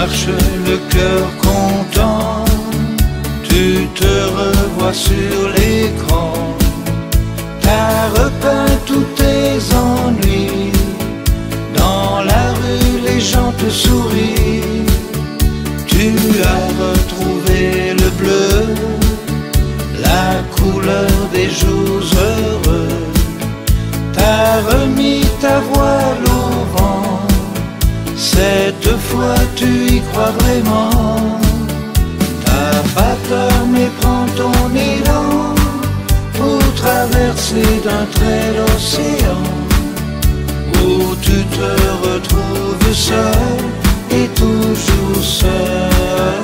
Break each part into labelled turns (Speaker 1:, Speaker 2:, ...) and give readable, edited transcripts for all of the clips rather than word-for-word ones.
Speaker 1: marches le cœur content, tu te revois sur l'écran. T'as repeint tous tes ennuis, dans la rue les gens te sourient. Tu as retrouvé le bleu, la couleur des jours heureux. T'as remis ta voile au vent, cette fois tu y crois vraiment. T'as pas peur mais prends ton élan pour traverser d'un trait l'océan, où tu te retrouves seul et toujours seul.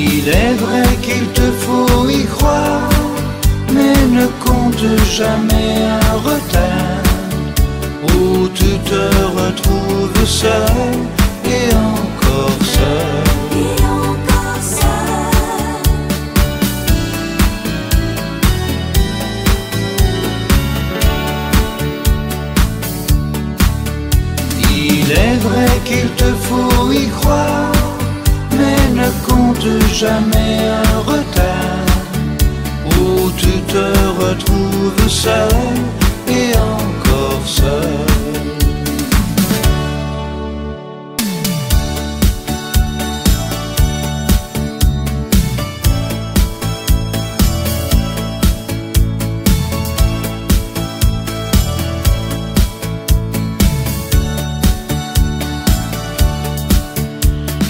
Speaker 1: Il est vrai qu'il te faut y croire, mais ne compte jamais un retard, où tu te retrouves seul et encore seul.
Speaker 2: Et encore seul.
Speaker 1: Il est vrai qu'il te faut y croire, mais ne compte jamais un retard, où tu te retrouves seul et encore seul.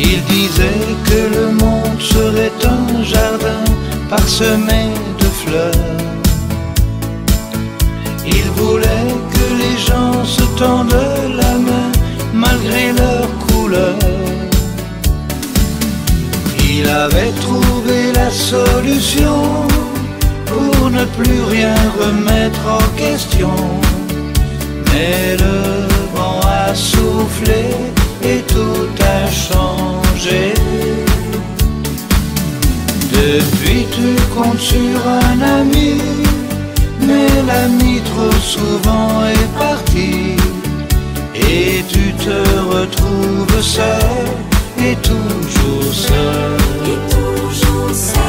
Speaker 1: Il disait que le monde serait un jardin parsemé de fleurs. Il voulait que les gens se tendent la main malgré leur couleur. Il avait trouvé la solution pour ne plus rien remettre en question. Mais le vent a soufflé et tout a changé. Depuis tu comptes sur un ami, mais l'ami trop souvent est parti, et tu te retrouves seul et toujours seul.
Speaker 2: Et toujours seul.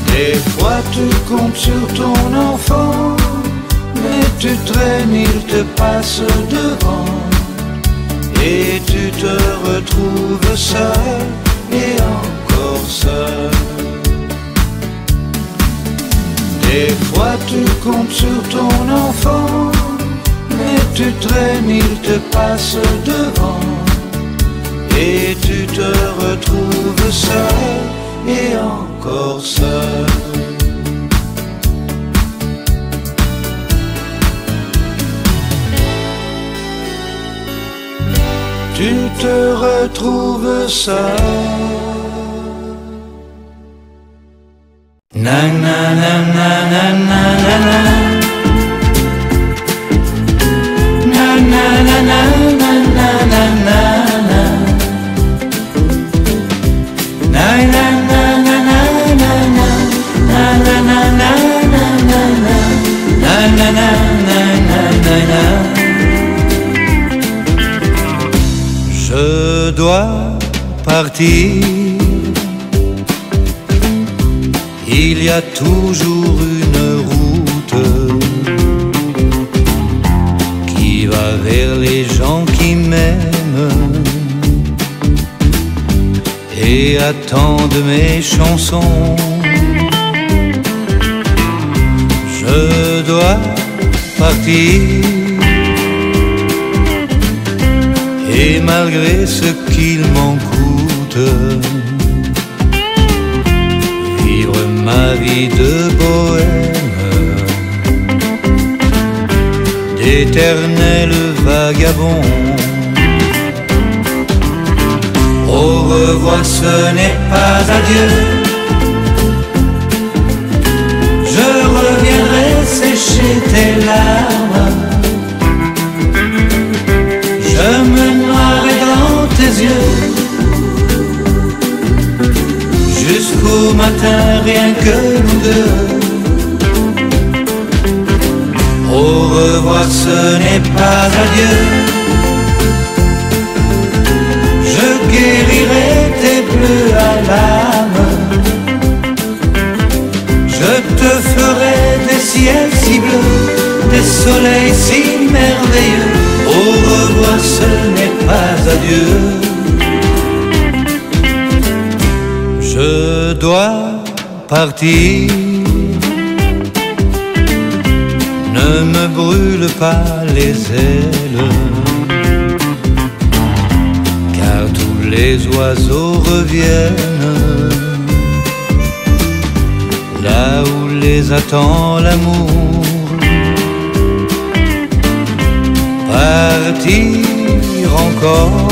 Speaker 1: Des fois tu comptes sur ton enfant, mais tu traînes, il te passe devant, et tu te retrouves seul et encore seul. Des fois tu comptes sur ton enfant, mais tu traînes, il te passe devant, et tu te retrouves seul et encore seul. Tu te retrouves seul. Na na na na na na na na. Na na na na na na na na na. Na na na na na na na. Na na na na na na na. Na na na na na na na. Je dois partir. Il y a toujours une route qui va vers les gens qui m'aiment et attendent mes chansons. Je dois partir. Et malgré ce qu'il m'en coûte, vivre ma vie de bohème, d'éternel vagabond. Au revoir, ce n'est pas adieu. Je reviendrai sécher tes larmes. Je me noierai dans tes yeux. jusqu'au matin, rien que nous deux. Au revoir, ce n'est pas adieu. Je guérirai tes bleus à l'âme. Je te ferai des ciels si bleus, des soleils si merveilleux. Au revoir, ce n'est pas adieu. Je dois partir. Ne me brûle pas les ailes, car tous les oiseaux reviennent là où les attend l'amour. Partir encore,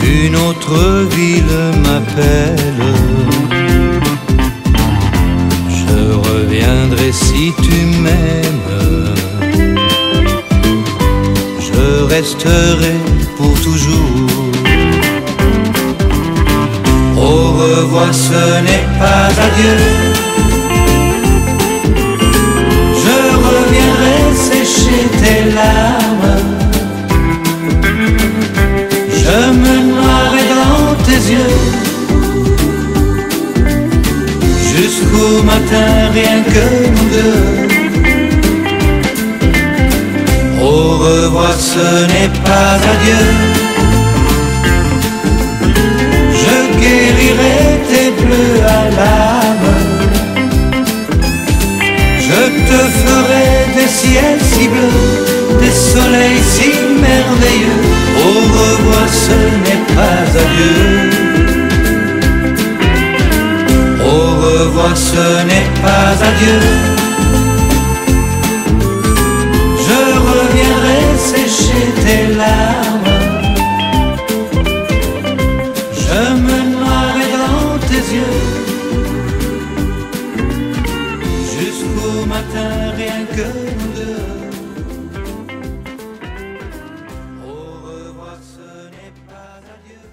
Speaker 1: une autre ville m'appelle. Je reviendrai si tu m'aimes. Je resterai pour toujours. Au revoir, ce n'est pas adieu. Je reviendrai sécher tes larmes. Je me noierai dans tes yeux. Jusqu'au matin, rien que nous deux. Au revoir, ce n'est pas adieu. Je guérirai tes bleus à l'âme. Je te ferai des ciels si bleus, des soleils si merveilleux. Au revoir, ce n'est pas adieu. Au revoir, ce n'est pas adieu. Je reviendrai sécher tes larmes. Je me noierai dans tes yeux. Jusqu'au matin, rien que nous deux. Au revoir, ce n'est pas adieu.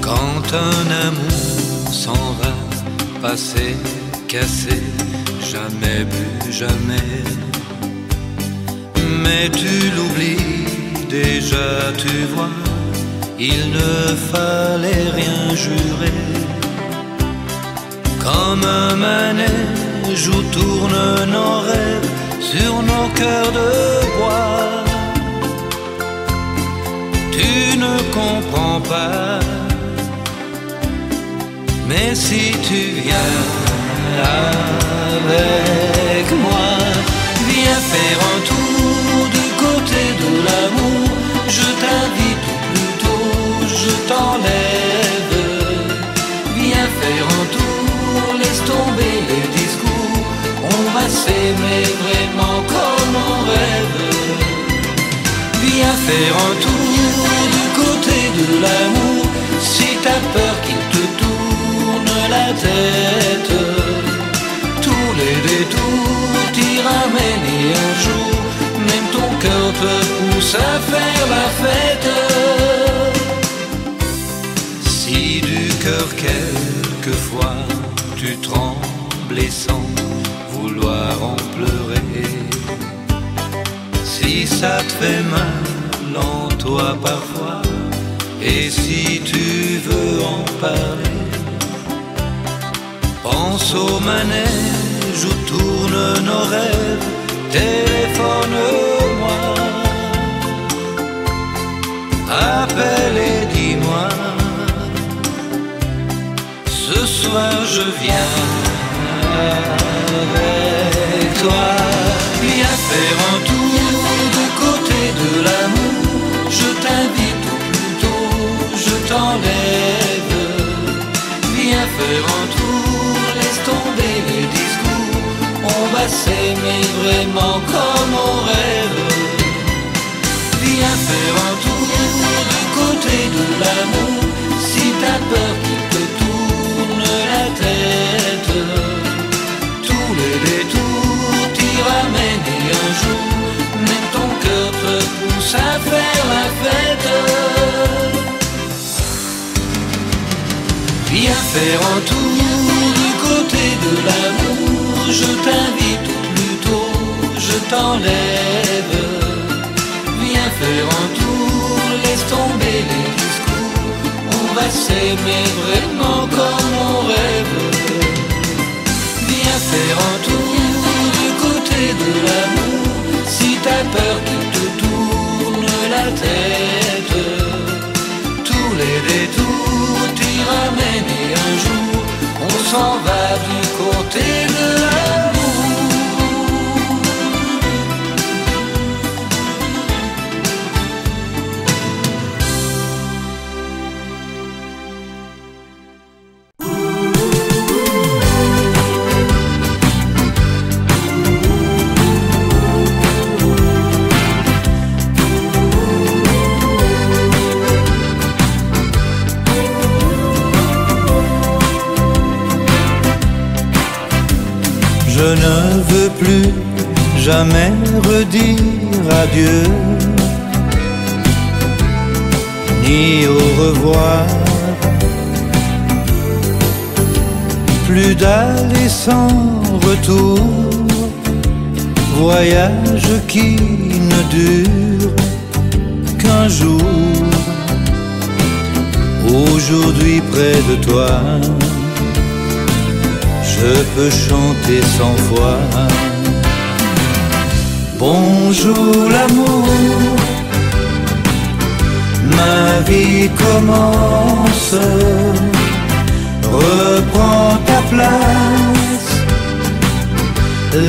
Speaker 1: Quand un amour s'en va, passé, cassé, jamais plus jamais. Mais tu l'oublies déjà, tu vois, il ne fallait rien jurer. Comme un manège où tournent nos rêves sur nos cœurs de bois. Tu ne comprends pas. Mais si tu viens avec moi, viens faire un tour du côté de l'amour. Je t'invite ou plutôt je t'enlève. Viens faire un tour, laisse tomber les discours. On va s'aimer vraiment comme on rêve. Viens faire un tour du côté de l'amour. Si t'as peur qu'il te tourne la tête, tous les détours t'y ramènent et un jour, même ton cœur te pousse à faire la fête. Si du cœur quelquefois tu trembles et sans vouloir en pleurer, si ça te fait mal en toi parfois, et si tu veux en parler, pense au manège où tournent nos rêves, téléphone-moi, appelle et dis-moi, ce soir je viens avec toi. Viens faire un tour du côté de l'amour, je t'invite ou plutôt je t'enlève. Viens faire un tour, laisse tomber les discours, on va s'aimer vraiment comme on rêve. Viens faire un tour du côté de la Viens faire un tour du côté de l'amour, je t'invite ou plutôt je t'enlève. Viens faire un tour, laisse tomber les discours, on va s'aimer vraiment comme on rêve. Viens faire un tour du côté de l'amour, si t'as peur qu'il te tourne la tête. Tous les détours t'y ramènent et un jour on s'en va du côté de l'amour.
Speaker 3: Je ne veux plus jamais redire adieu, ni au revoir. Plus d'aller sans retour, voyage qui ne dure qu'un jour. Aujourd'hui près de toi, je peux chanter 100 fois. Bonjour l'amour, ma vie commence. Reprends ta place,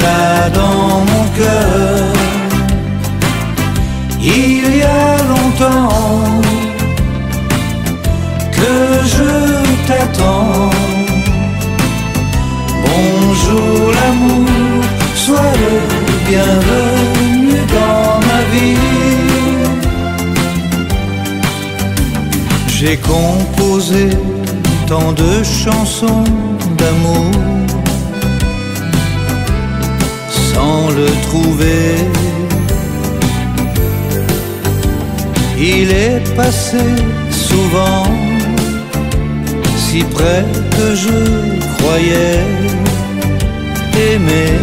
Speaker 3: là dans mon cœur. Il y a longtemps que je t'attends. Bonjour l'amour, sois le bienvenu dans ma vie. J'ai composé tant de chansons d'amour sans le trouver. Il est passé souvent si près que je croyais aimer,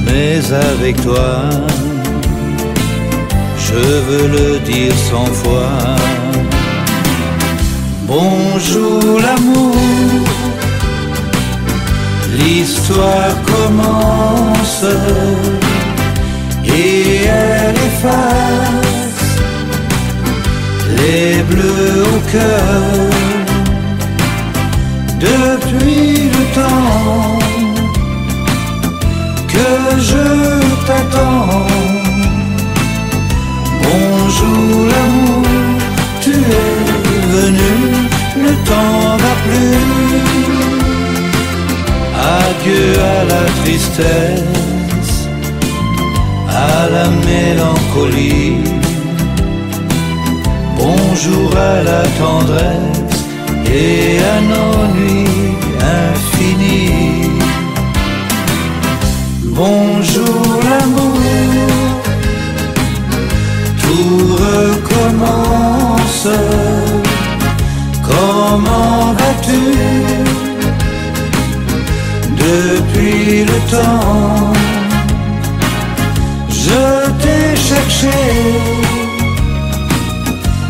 Speaker 3: mais avec toi, je veux le dire 100 fois. Bonjour l'amour, l'histoire commence et elle efface les bleus au cœur. Depuis le temps que je t'attends. Bonjour l'amour, tu es venu, ne t'en va plus. Adieu à la tristesse, à la mélancolie. Bonjour à la tendresse et à nos nuits infinies. Bonjour l'amour, tout recommence. Comment vas-tu? Depuis le temps, je t'ai cherché,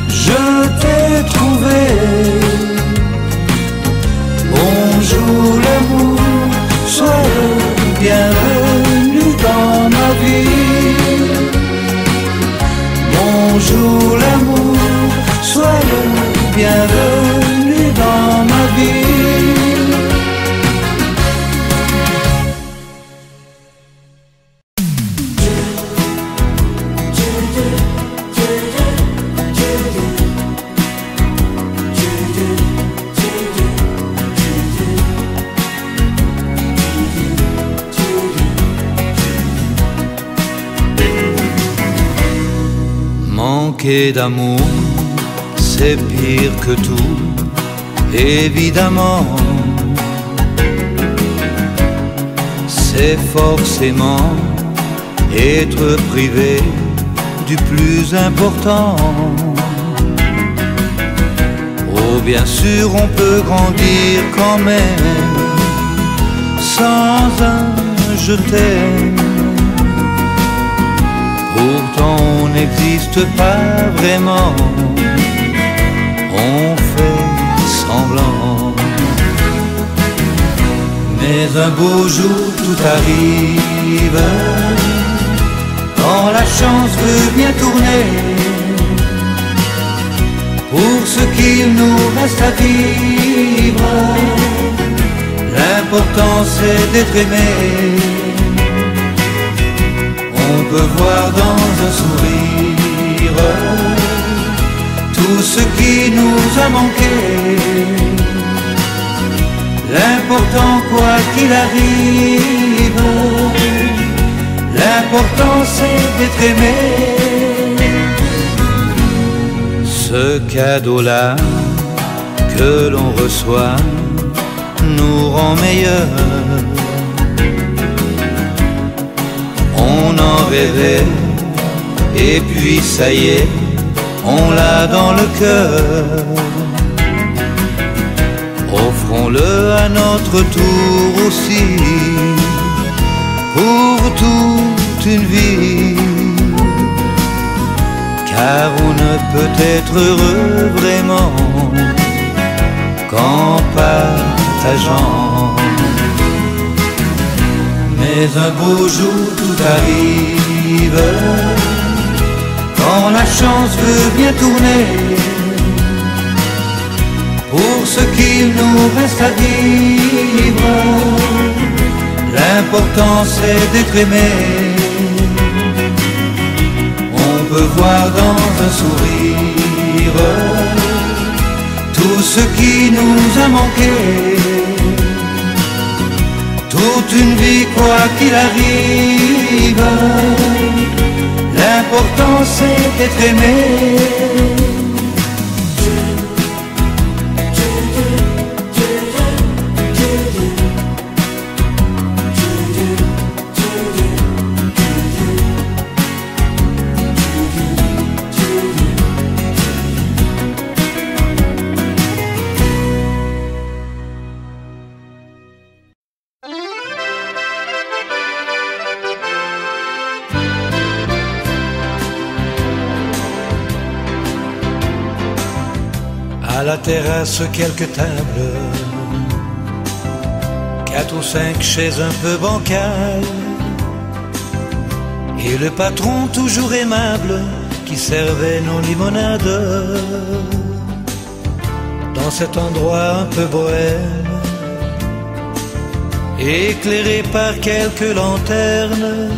Speaker 3: je t'ai trouvé. Bonjour l'amour, sois le bienvenu dans ma vie. Bonjour l'amour, sois le bienvenu dans ma vie. Manquer d'amour, c'est pire que tout, évidemment. C'est forcément être privé du plus important. Oh bien sûr on peut grandir quand même sans un je t'aime. Pourtant on n'existe pas vraiment, on fait semblant. Mais un beau jour tout arrive, quand la chance veut bien tourner, pour ce qu'il nous reste à vivre, l'important c'est d'être aimé. On peut voir dans un sourire tout ce qui nous a manqué. L'important quoi qu'il arrive, l'important c'est d'être aimé. Ce cadeau-là que l'on reçoit nous rend meilleurs. On en rêvait et puis ça y est, on l'a dans le cœur. Offrons-le à notre tour aussi, pour toute une vie. Car on ne peut être heureux vraiment qu'en partageant. Mais un beau jour tout arrive, quand la chance veut bien tourner, pour ce qu'il nous reste à vivre, l'important c'est d'être aimé. On peut voir dans un sourire tout ce qui nous a manqué. Toute une vie quoi qu'il arrive, l'important c'est d'être aimé.
Speaker 1: À la terrasse quelques tables, 4 ou 5 chaises un peu bancales, et le patron toujours aimable qui servait nos limonades. Dans cet endroit un peu bohème, éclairé par quelques lanternes,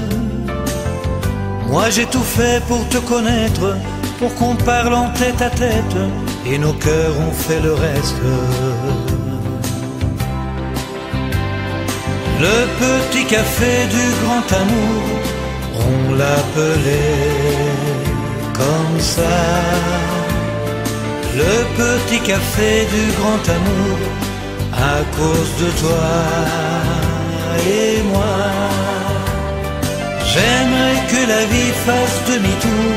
Speaker 1: moi j'ai tout fait pour te connaître, pour qu'on parle en tête à tête, et nos cœurs ont fait le reste. Le petit café du grand amour, on l'appelait comme ça. Le petit café du grand amour, à cause de toi et moi. J'aimerais que la vie fasse demi-tour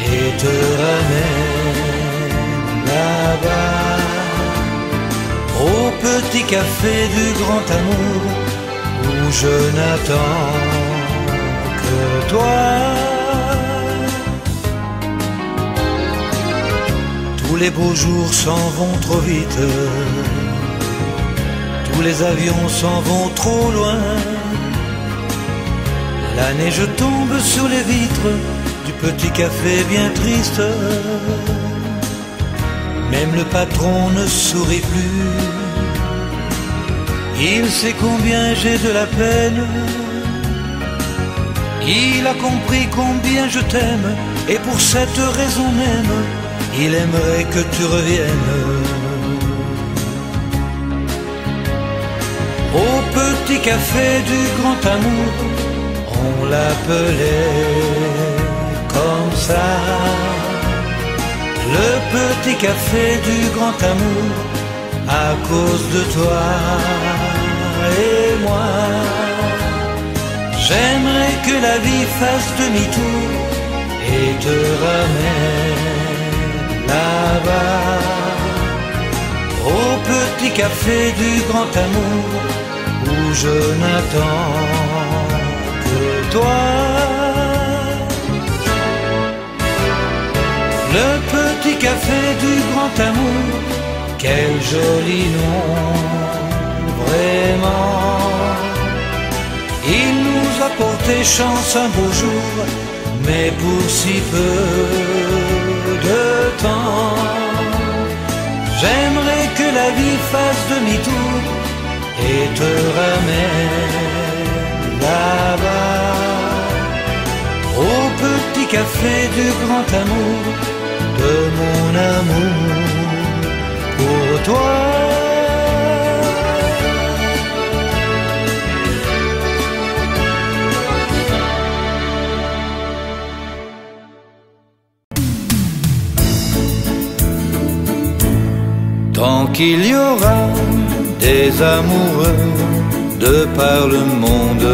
Speaker 1: et te ramène là-bas, au petit café du grand amour, où je n'attends que toi. Tous les beaux jours s'en vont trop vite, tous les avions s'en vont trop loin. La neige tombe sur les vitres du petit café bien triste. Même le patron ne sourit plus, il sait combien j'ai de la peine. Il a compris combien je t'aime, et pour cette raison même, il aimerait que tu reviennes. Au petit café du grand amour, on l'appelait comme ça. Le petit café du grand amour, à cause de toi et moi. J'aimerais que la vie fasse demi-tour et te ramène là-bas,
Speaker 3: café du grand amour où je n'attends que toi. Le petit café du grand amour, quel joli nom, vraiment. Il nous a porté chance un beau jour, mais pour si peu de temps. J'aimerais que la vie fasse demi-tour et te ramène là-bas, au petit café du grand amour, de mon amour pour toi. Tant qu'il y aura des amoureux de par le monde,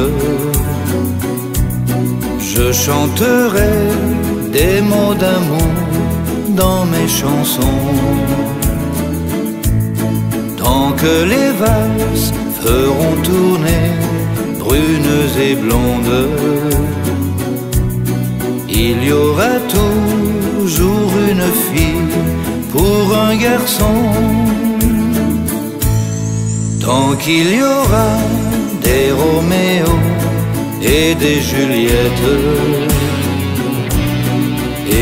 Speaker 3: je chanterai des mots d'amour dans mes chansons. Tant que les valses feront tourner brunes et blondes, il y aura toujours une fille pour un garçon. Tant qu'il y aura des Roméo et des Juliettes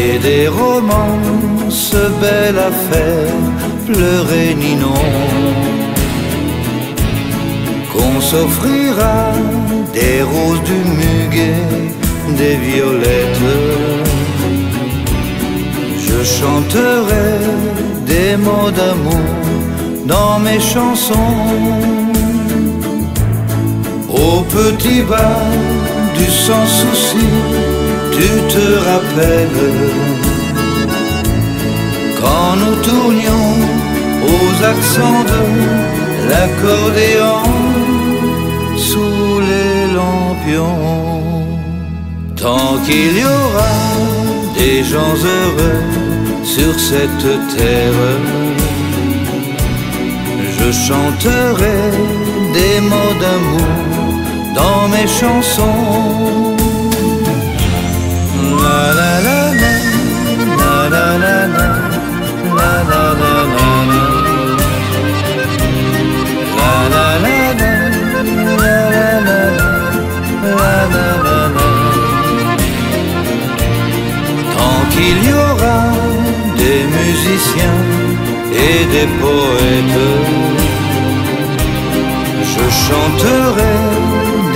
Speaker 3: et des romances belles à faire pleurer Ninon, qu'on s'offrira des roses, du muguet, des violettes, je chanterai des mots d'amour dans mes chansons. Au petit bar du sans souci, tu te rappelles quand nous tournions aux accents de l'accordéon sous les lampions. Tant qu'il y aura des gens heureux sur cette terre, je chanterai des mots d'amour dans mes chansons. La la la la, la la la la, la la la la, la la la la, la la la la, la la. Tant qu'il y aura des musiciens et des poètes, je chanterai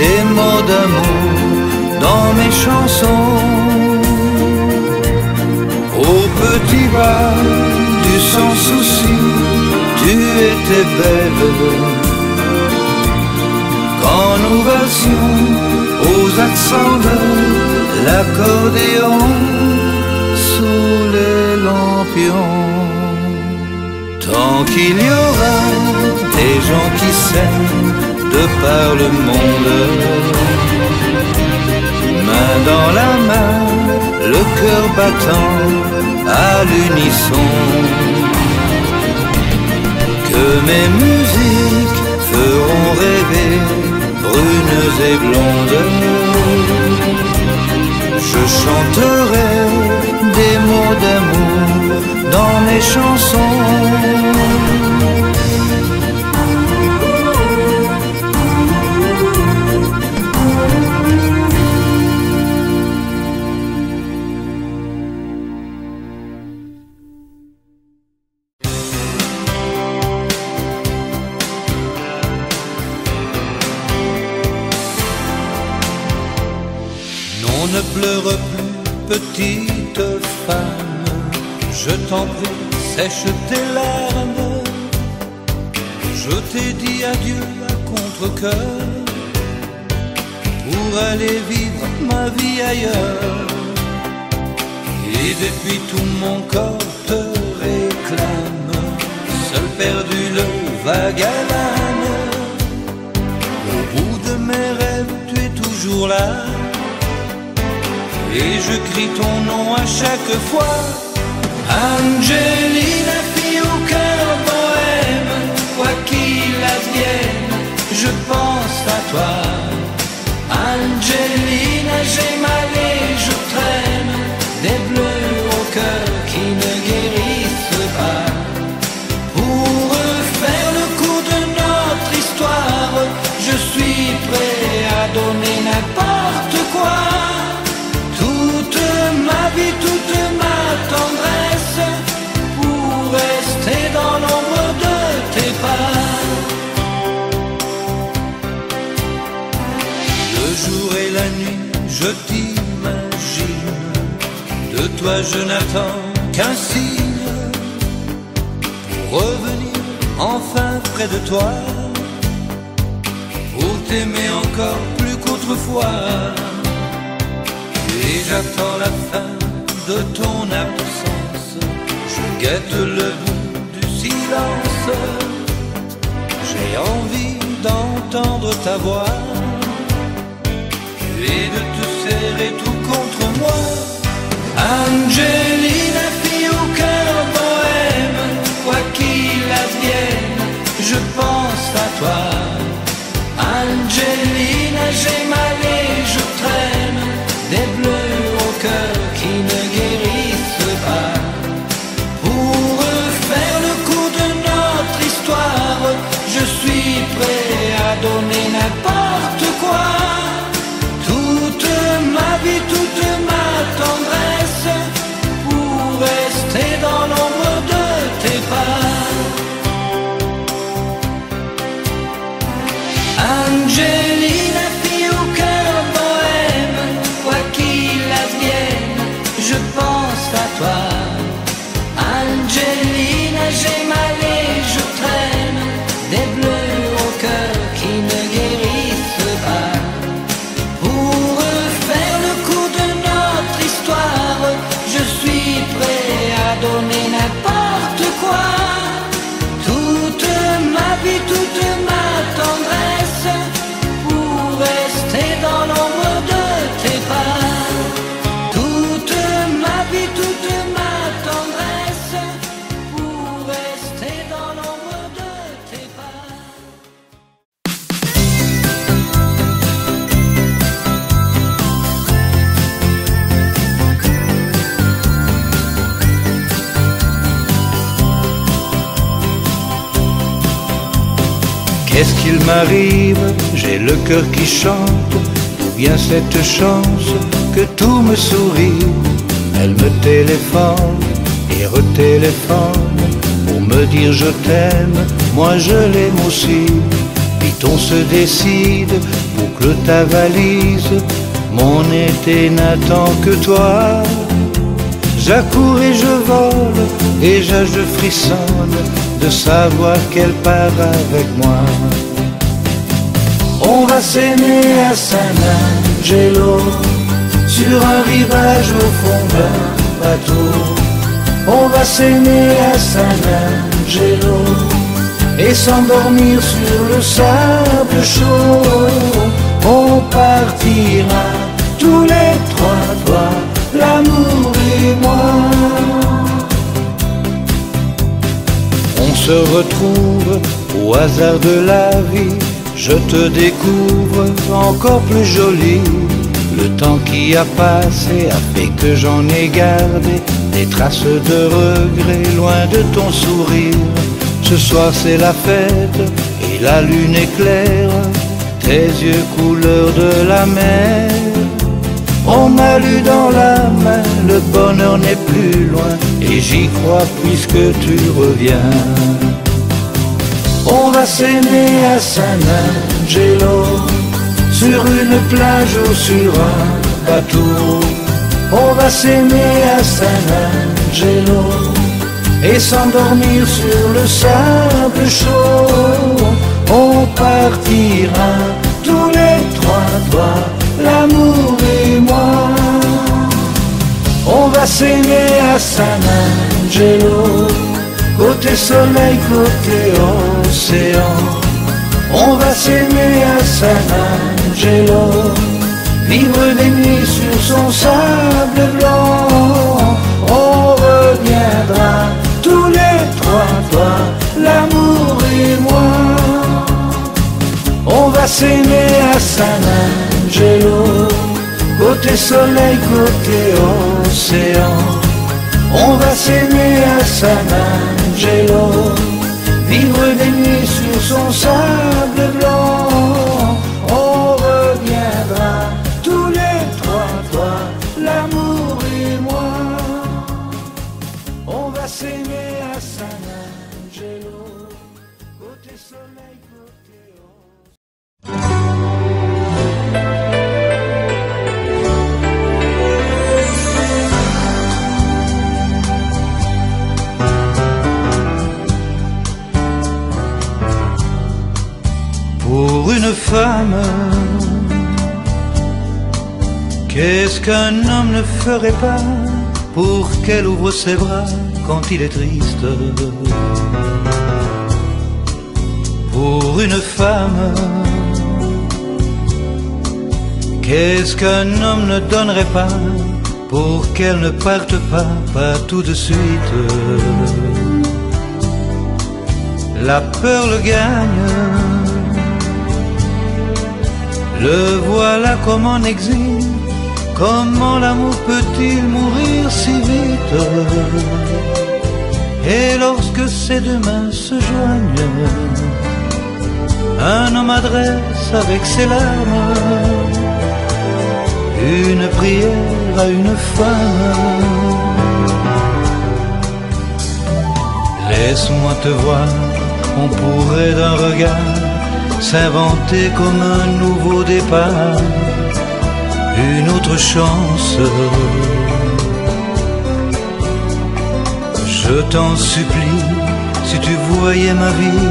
Speaker 3: des mots d'amour dans mes chansons. Au petit bar du sans souci, tu étais belle quand nous valsions aux accents de l'accordéon sous les lampions. Tant qu'il y aura des gens qui s'aiment de par le monde, main dans la main, le cœur battant à l'unisson, que mes musiques feront rêver brunes et blondes, je chanterai des mots d'amour dans mes chansons. Ne pleure plus, petite femme, je t'en prie, sèche tes larmes. Je t'ai dit adieu à contre-cœur pour aller vivre ma vie ailleurs. Et depuis tout mon corps te réclame, seul perdu le vague à l'âme. Au bout de mes rêves, tu es toujours là. Et je crie ton nom à chaque fois. Angelina, fille au cœur bohème, toi qui toi je n'attends qu'un signe pour revenir enfin près de toi, pour t'aimer encore plus qu'autrefois. Et j'attends la fin de ton absence, je guette le bout du silence. J'ai envie d'entendre ta voix et de te serrer tout contre moi. Angelina, fille au cœur bohème, quoi qu'il advienne, je pense à toi. Angelina, j'ai mal et je traîne des bleus au cœur qui ne guérissent pas. Pour refaire le coup de notre histoire, je suis prêt à donner n'importe quoi. Toute ma vie, toute ma tendresse, pour rester dans l'ombre de tes pas. Angelina, fille au cœur bohème, quoi qu'il advienne, je pense à toi. Angelina, j'ai mal et je traîne des bleus au cœur qui ne guérissent pas. Pour refaire le coup de notre histoire, je suis prêt à donner n'importe quoi. Toute ma vie, toute ma tendresse, pour rester dans l'ombre de tes pas. Toute ma vie, toute ma tendresse, pour rester dans l'ombre de tes pas.
Speaker 1: Qu'est-ce qu'il m'arrive? J'ai le cœur qui chante. Ou bien cette chance que tout me sourit. Elle me téléphone et retéléphone pour me dire je t'aime, moi je l'aime aussi. Vite on se décide, boucle ta valise. Mon été n'attend que toi. J'accours et je vole, déjà je frissonne de savoir qu'elle part avec moi. On va s'aimer à San Angelo, sur un rivage au fond d'un bateau. On va s'aimer à San Angelo et s'endormir sur le sable chaud. On partira tous les trois, toi, l'amour et moi. On se retrouve au hasard de la vie. Je te découvre encore plus jolie. Le temps qui a passé a fait que j'en ai gardé des traces de regret loin de ton sourire. Ce soir c'est la fête et la lune est claire, tes yeux couleur de la mer. On m'a lu dans la main, le bonheur n'est plus loin, et j'y crois puisque tu reviens. On va s'aimer à San Angelo, sur une plage ou sur un bateau. On va s'aimer à San Angelo et s'endormir sur le sable chaud. On partira tous les trois, toi, l'amour et moi. On va s'aimer à San Angelo, côté soleil, côté océan. On va s'aimer à San Angelo, vivre des nuits sur son sable blanc. On reviendra tous les trois, toi, l'amour et moi. On va s'aimer à San Angelo, côté soleil, côté océan. On va s'aimer à San Angelo, vivre des nuits sur son sable blanc. On reviendra tous les trois, toi, l'amour et moi. On va s'aimer à San Angelo, côté soleil, côté océan.
Speaker 3: femme, qu'est-ce qu'un homme ne ferait pas pour qu'elle ouvre ses bras quand il est triste? Pour une femme, qu'est-ce qu'un homme ne donnerait pas pour qu'elle ne parte pas tout de suite? La peur le gagne, le voilà comme en exil. Comment l'amour peut-il mourir si vite? Et lorsque ses deux mains se joignent, un homme adresse avec ses larmes une prière à une femme. Laisse-moi te voir, on pourrait d'un regard s'inventer comme un nouveau départ, une autre chance. Je t'en supplie, si tu voyais ma vie,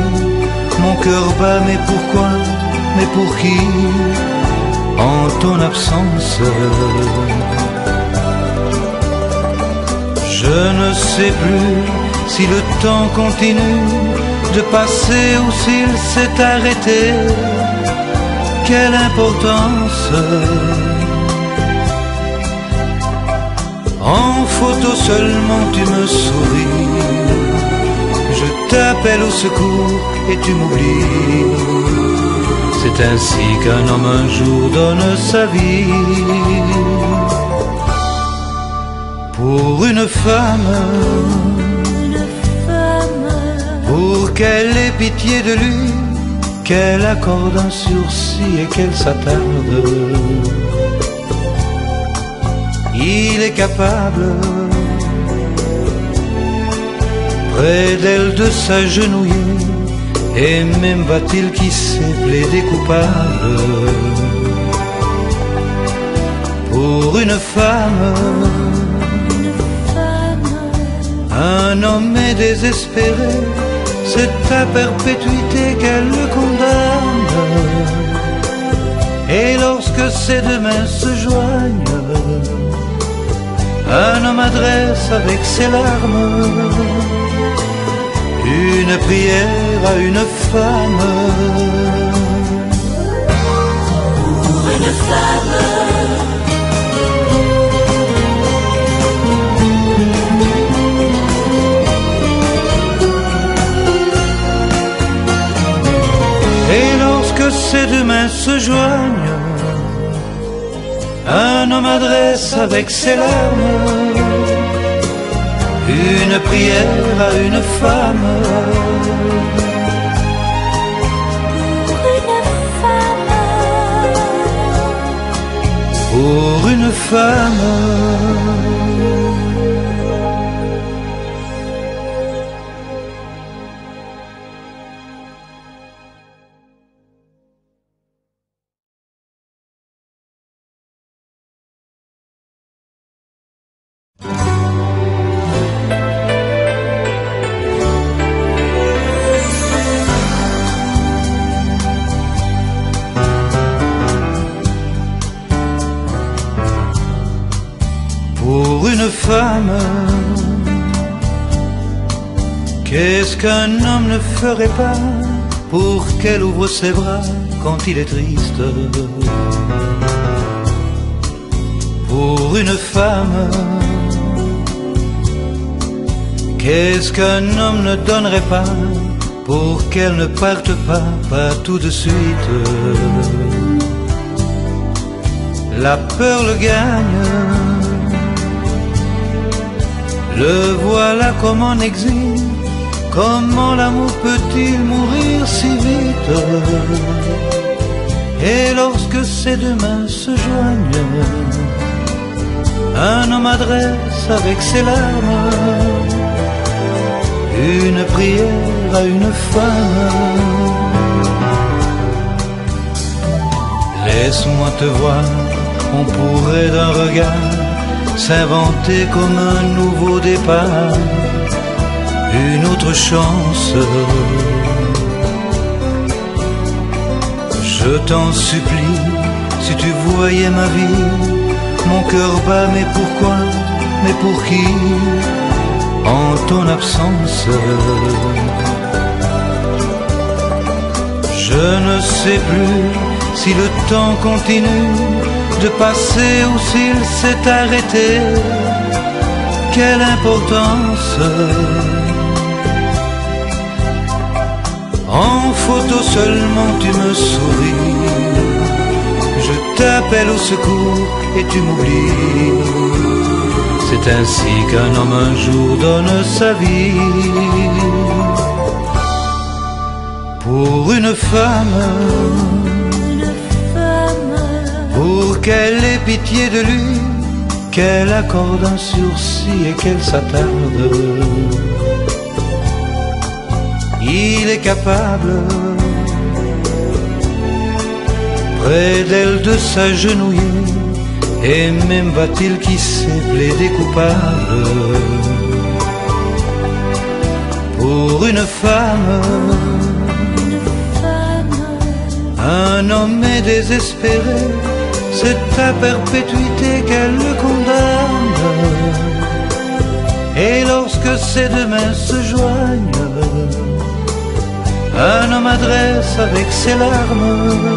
Speaker 3: mon cœur bat, mais pourquoi, mais pour qui? En ton absence, je ne sais plus si le temps continue de passer ou s'il s'est arrêté. Quelle importance! En photo seulement tu me souris, je t'appelle au secours et tu m'oublies. C'est ainsi qu'un homme un jour donne sa vie. Pour une femme, pour qu'elle ait pitié de lui, qu'elle accorde un sursis et qu'elle s'attarde. Il est capable, près d'elle, de s'agenouiller, et même va-t-il, qui sait, plaider coupable. Pour une femme, un homme est désespéré, c'est à perpétuité qu'elle le condamne. Et lorsque ses deux mains se joignent, un homme adresse avec ses larmes une prière à une femme.
Speaker 2: Pour une femme,
Speaker 3: et lorsque ces deux mains se joignent, un homme adresse avec ses larmes une prière à une femme. Pour une femme. Pour une femme, qu'est-ce qu'un homme ne ferait pas pour qu'elle ouvre ses bras quand il est triste? Pour une femme, qu'est-ce qu'un homme ne donnerait pas pour qu'elle ne parte pas tout de suite? La peur le gagne, le voilà comme en exil. Comment l'amour peut-il mourir si vite? Et lorsque ses deux mains se joignent, un homme adresse avec ses larmes une prière à une femme. Laisse-moi te voir, on pourrait d'un regard s'inventer comme un nouveau départ, une autre chance.
Speaker 1: Je t'en supplie, si tu voyais ma vie, mon cœur bat, mais pourquoi, mais pour qui, en ton absence? Je ne sais plus si le temps continue de passer ou s'il s'est arrêté. Quelle importance! En photo seulement tu me souris, je t'appelle au secours et tu m'oublies. C'est ainsi qu'un homme un jour donne sa vie pour une femme, pour qu'elle ait pitié de lui, qu'elle accorde un sursis et qu'elle s'attarde. Il est capable, près d'elle, de s'agenouiller, et même va-t-il, qui sait, plaider coupable. Pour une femme, un homme est désespéré, c'est à perpétuité qu'elle le condamne. Et lorsque ses deux mains se joignent, un homme adresse avec ses larmes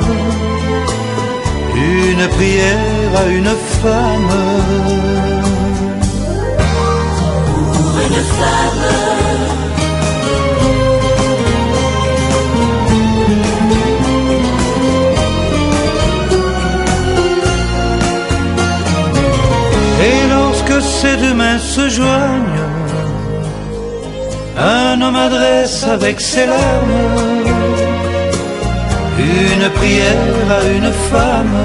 Speaker 1: une prière à une femme.
Speaker 2: Pour une femme.
Speaker 1: Et lorsque ces deux mains se joignent, un homme adresse avec ses larmes une prière à une femme.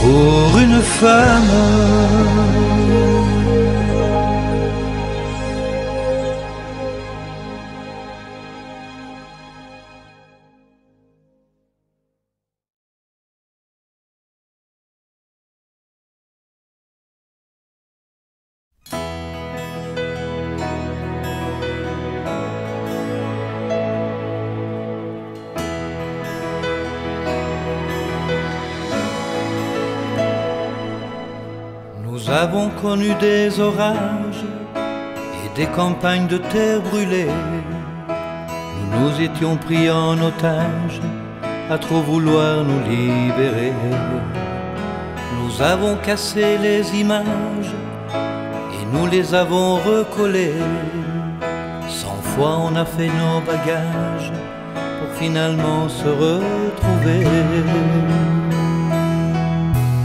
Speaker 1: Pour une femme. Nous avons connu des orages et des campagnes de terre brûlée. Nous nous étions pris en otage à trop vouloir nous libérer. Nous avons cassé les images et nous les avons recollées. 100 fois on a fait nos bagages pour finalement se retrouver.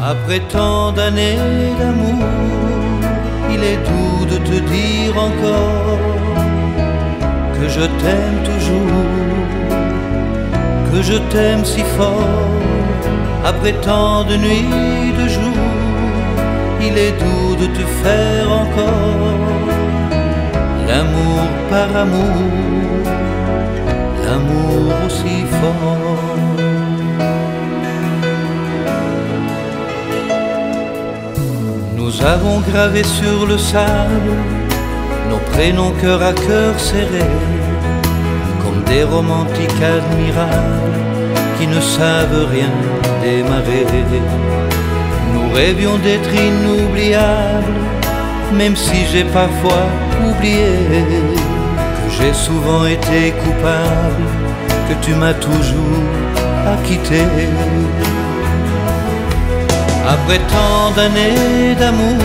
Speaker 1: Après tant d'années d'amour, il est doux de te dire encore que je t'aime toujours, que je t'aime si fort. Après tant de nuits, de jours, il est doux de te faire encore l'amour par amour, l'amour aussi fort. Nous avons gravé sur le sable nos prénoms cœur à cœur serrés, comme des romantiques admirables qui ne savent rien démarrer. Nous rêvions d'être inoubliables, même si j'ai parfois oublié que j'ai souvent été coupable, que tu m'as toujours acquitté. Après tant d'années d'amour,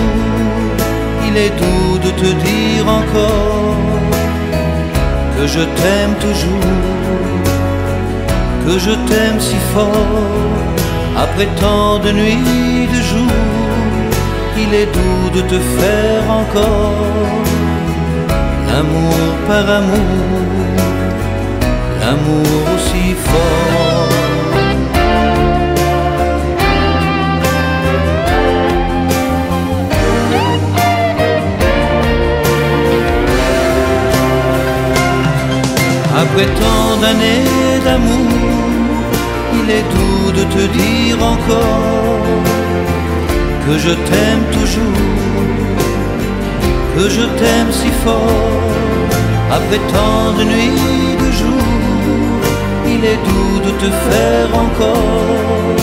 Speaker 1: il est doux de te dire encore que je t'aime toujours, que je t'aime si fort. Après tant de nuits, de jours, il est doux de te faire encore l'amour par amour, l'amour aussi fort. Après tant d'années d'amour, il est doux de te dire encore que je t'aime toujours,
Speaker 3: que je t'aime si fort. Après tant de nuits, de jours, il est doux de te faire encore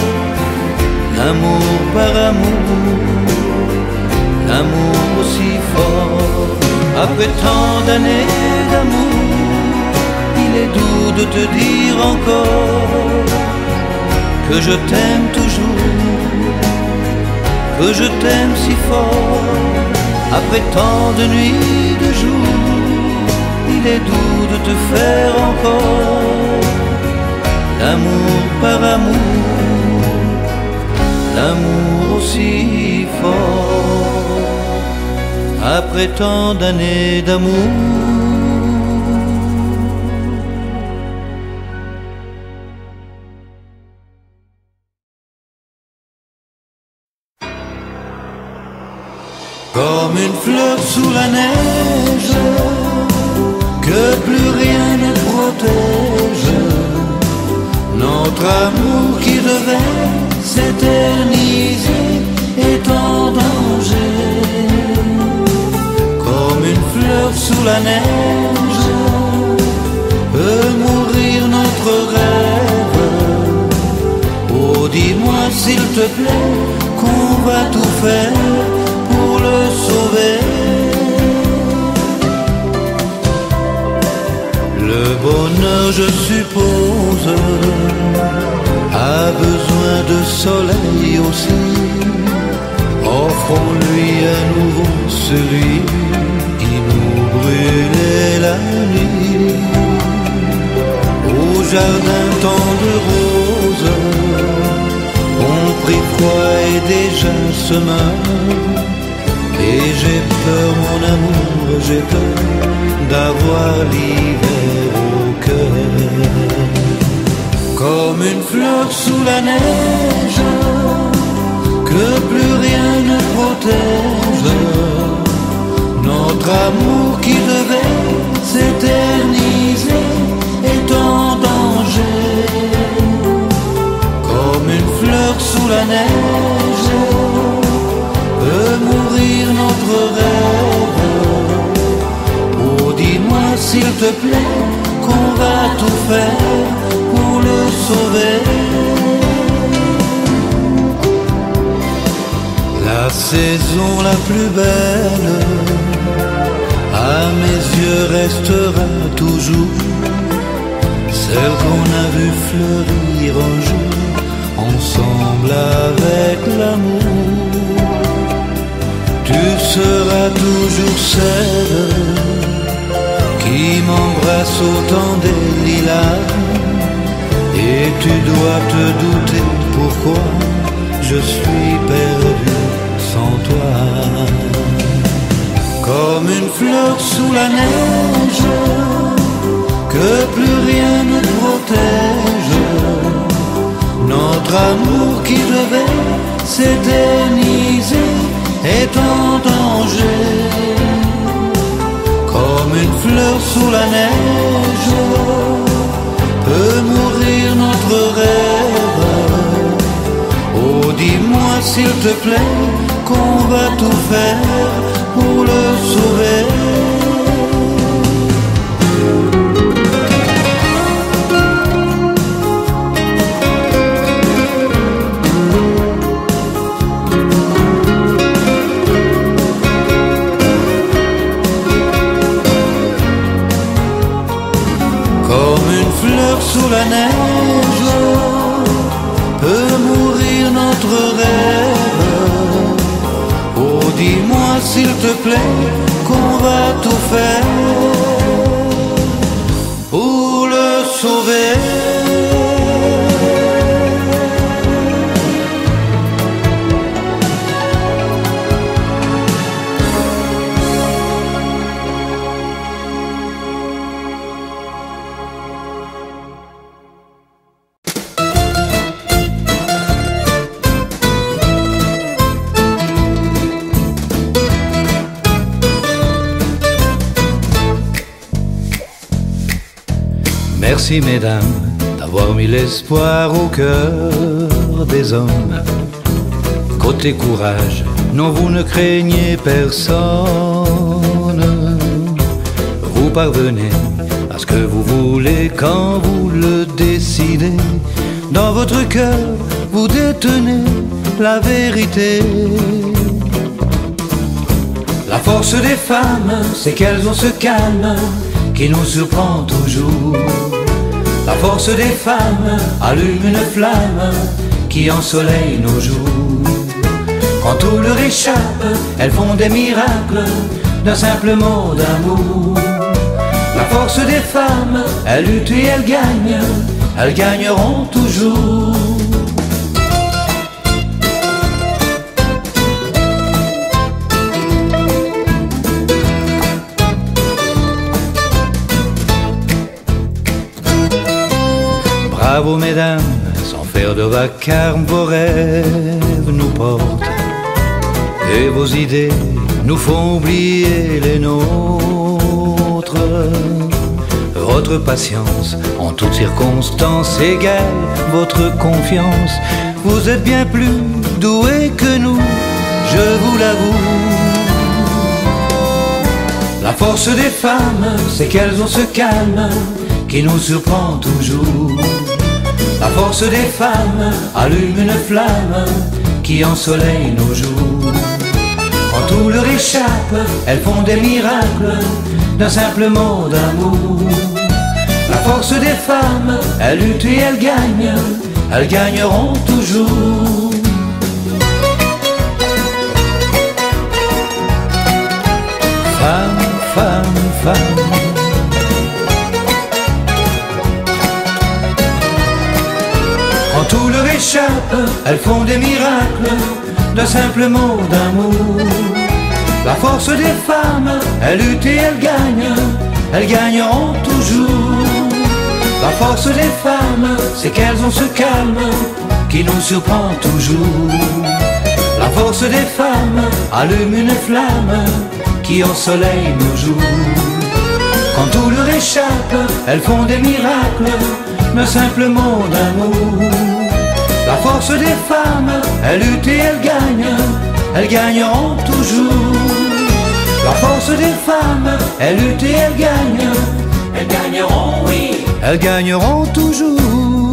Speaker 3: l'amour par amour, l'amour aussi fort. Après tant d'années d'amour, il est doux de te dire encore que je t'aime toujours, que je t'aime si fort. Après tant de nuits, de jours, il est doux de te faire encore l'amour par amour, l'amour aussi fort. Après tant d'années d'amour. Comme une fleur sous la neige, que plus rien ne protège, notre amour qui devait s'éterniser est en danger. Comme une fleur sous la neige, peut mourir notre rêve. Oh, dis-moi s'il te plaît qu'on va tout faire pour le sauver. Le bonheur, je suppose, a besoin de soleil aussi. Offrons-lui à nouveau celui qui nous brûlait la nuit. Au jardin tant de roses, on prit froid et déjà se meurt. Et j'ai peur, mon amour, j'ai peur d'avoir l'hiver au cœur. Comme une fleur sous la neige, que plus rien ne protège, notre amour qui devait s'éterniser est en danger. Comme une fleur sous la neige, peut mourir notre rêve. Oh, dis-moi s'il te plaît qu'on va tout faire pour le sauver. La saison la plus belle à mes yeux restera toujours celle qu'on a vue fleurir un jour ensemble avec l'amour. Tu seras toujours celle qui m'embrasse au temps des lilas. Et tu dois te douter pourquoi je suis perdu sans toi. Comme une fleur sous la neige, que plus rien ne protège, notre amour qui devait s'éterniser est en danger. Comme une fleur sous la neige, peut mourir notre rêve. Oh, dis-moi s'il te plaît qu'on va tout faire pour le sauver. Sous la neige, peut mourir notre rêve. Oh, dis-moi s'il te plaît qu'on va tout faire pour le sauver. Merci mesdames d'avoir mis l'espoir au cœur des hommes. Côté courage, non vous ne craignez personne.
Speaker 1: parvenez à ce que vous voulez quand vous le décidez. Dans votre cœur, vous détenez la vérité. La force des femmes, c'est qu'elles ont ce calme qui nous surprend toujours. La force des femmes allume une flamme qui ensoleille nos jours. Quand tout leur échappe, elles font des miracles d'un simple mot d'amour. La force des femmes, elles luttent et elles gagneront toujours. Bravo mesdames, sans faire de vacarme, vos rêves nous portent et vos idées nous font oublier les nôtres. Votre patience en toutes circonstances égale votre confiance. Vous êtes bien plus doués que nous, je vous l'avoue. La force des femmes, c'est qu'elles ont ce calme qui nous surprend toujours. La force des femmes allume une flamme qui ensoleille nos jours. Quand tout leur échappe, elles font des miracles d'un simple mot d'amour. La force des femmes, elles luttent et elles gagneront toujours. Femme, femme, femme. Quand tout leur échappe, elles font des miracles d'un simple mot d'amour. La force des femmes, elles luttent et elles gagneront toujours. La force des femmes, c'est qu'elles ont ce calme qui nous surprend toujours. La force des femmes allume une flamme qui ensoleille nos jours. Quand tout leur échappe, elles font des miracles d'un simple mot d'amour. La force des femmes, elles luttent et elles gagneront toujours. La force des femmes, elles luttent et elles gagneront, oui, elles gagneront toujours.